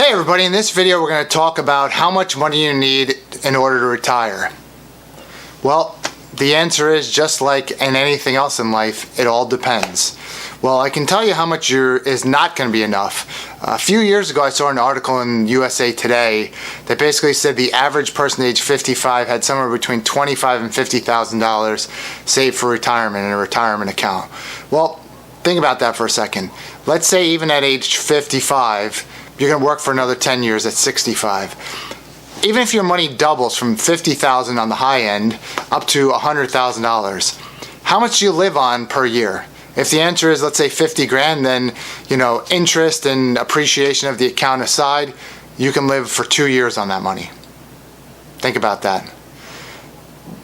Hey everybody, in this video we're going to talk about how much money you need in order to retire. Well, the answer is just like in anything else in life, it all depends. Well, I can tell you how much is not going to be enough. A few years ago I saw an article in USA Today that basically said the average person age 55 had somewhere between $25,000 and $50,000 saved for retirement in a retirement account. Well, think about that for a second. Let's say even at age 55, you're going to work for another 10 years at 65. Even if your money doubles from $50,000 on the high end up to $100,000, how much do you live on per year? If the answer is, let's say, 50 grand, then, interest and appreciation of the account aside, you can live for 2 years on that money. Think about that.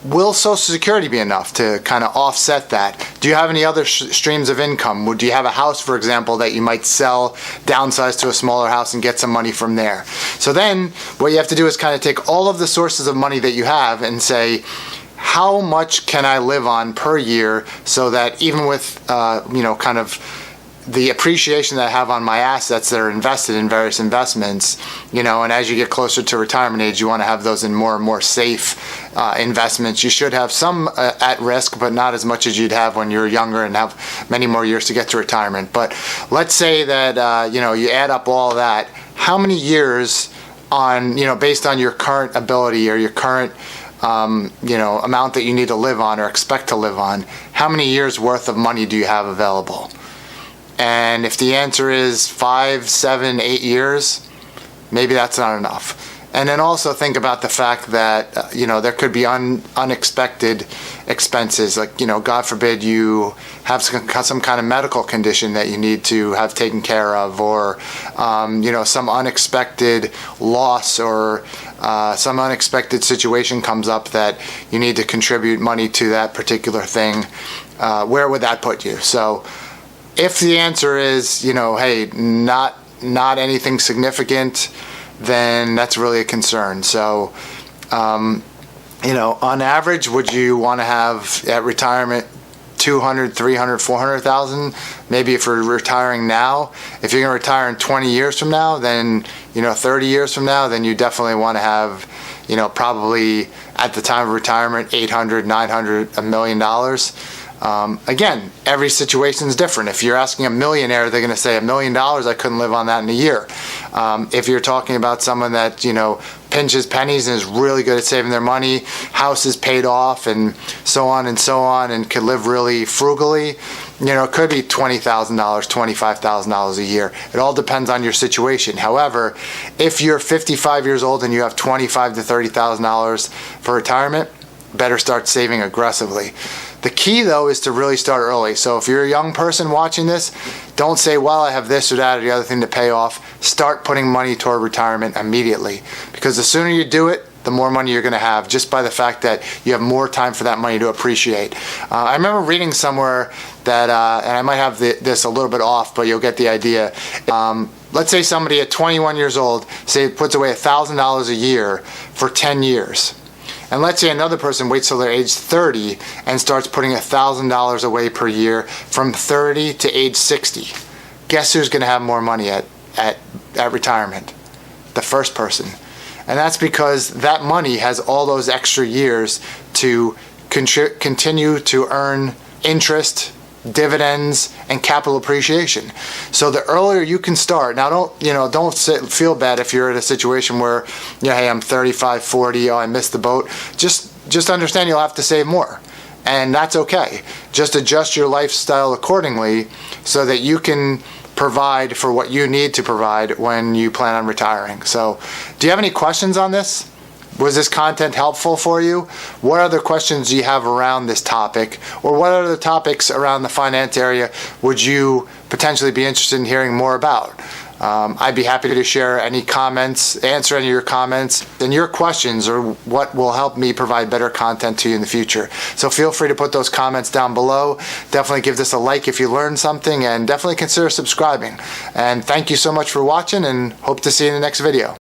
Will Social Security be enough to kind of offset that? Do you have any other streams of income? Do you have a house, for example, that you might sell, downsize to a smaller house and get some money from there? So then what you have to do is kind of take all of the sources of money that you have and say, how much can I live on per year so that even with, kind of the appreciation that I have on my assets that are invested in various investments, and as you get closer to retirement age, you want to have those in more and more safe investments. You should have some at risk, but not as much as you'd have when you're younger and have many more years to get to retirement. But let's say that, you add up all that. How many years on, based on your current ability or your current amount that you need to live on or expect to live on, how many years worth of money do you have available? And if the answer is 5, 7, 8 years, maybe that's not enough. And then also think about the fact that, there could be unexpected expenses. Like, God forbid you have some kind of medical condition that you need to have taken care of, or, some unexpected loss or some unexpected situation comes up that you need to contribute money to that particular thing. Where would that put you? So if the answer is, hey, not anything significant, then that's really a concern. So, on average, would you want to have at retirement 200, 300, 400,000? Maybe if you're retiring now. If you're going to retire in 20 years from now, then, 30 years from now, then you definitely want to have, probably at the time of retirement, 800, 900, $1 million. Again, every situation is different. If you're asking a millionaire, they're going to say $1 million, I couldn't live on that in a year. If you're talking about someone that, pinches pennies and is really good at saving their money, house is paid off and so on, and could live really frugally, it could be $20,000, $25,000 a year. It all depends on your situation. However, if you're 55 years old and you have $25,000 to $30,000 for retirement, better start saving aggressively. The key, though, is to really start early. So if you're a young person watching this, don't say, well, I have this or that or the other thing to pay off. Start putting money toward retirement immediately, because the sooner you do it, the more money you're going to have, just by the fact that you have more time for that money to appreciate. I remember reading somewhere that, and I might have this a little bit off, but you'll get the idea. Let's say somebody at 21 years old, puts away $1,000 a year for 10 years. And let's say another person waits till they're age 30 and starts putting $1,000 away per year from 30 to age 60. Guess who's going to have more money at retirement? The first person. And that's because that money has all those extra years to continue to earn interest, dividends, and capital appreciation. So the earlier you can start. Now don't feel bad if you're in a situation where, hey, I'm 35, 40, I missed the boat. Just understand you'll have to save more. And that's okay. Just adjust your lifestyle accordingly so that you can provide for what you need to provide when you plan on retiring. So, do you have any questions on this? Was this content helpful for you? What other questions do you have around this topic? Or what other topics around the finance area would you potentially be interested in hearing more about? I'd be happy to share any comments, answer any of your comments, and your questions are what will help me provide better content to you in the future. So feel free to put those comments down below. Definitely give this a like if you learned something, and definitely consider subscribing. And thank you so much for watching, and hope to see you in the next video.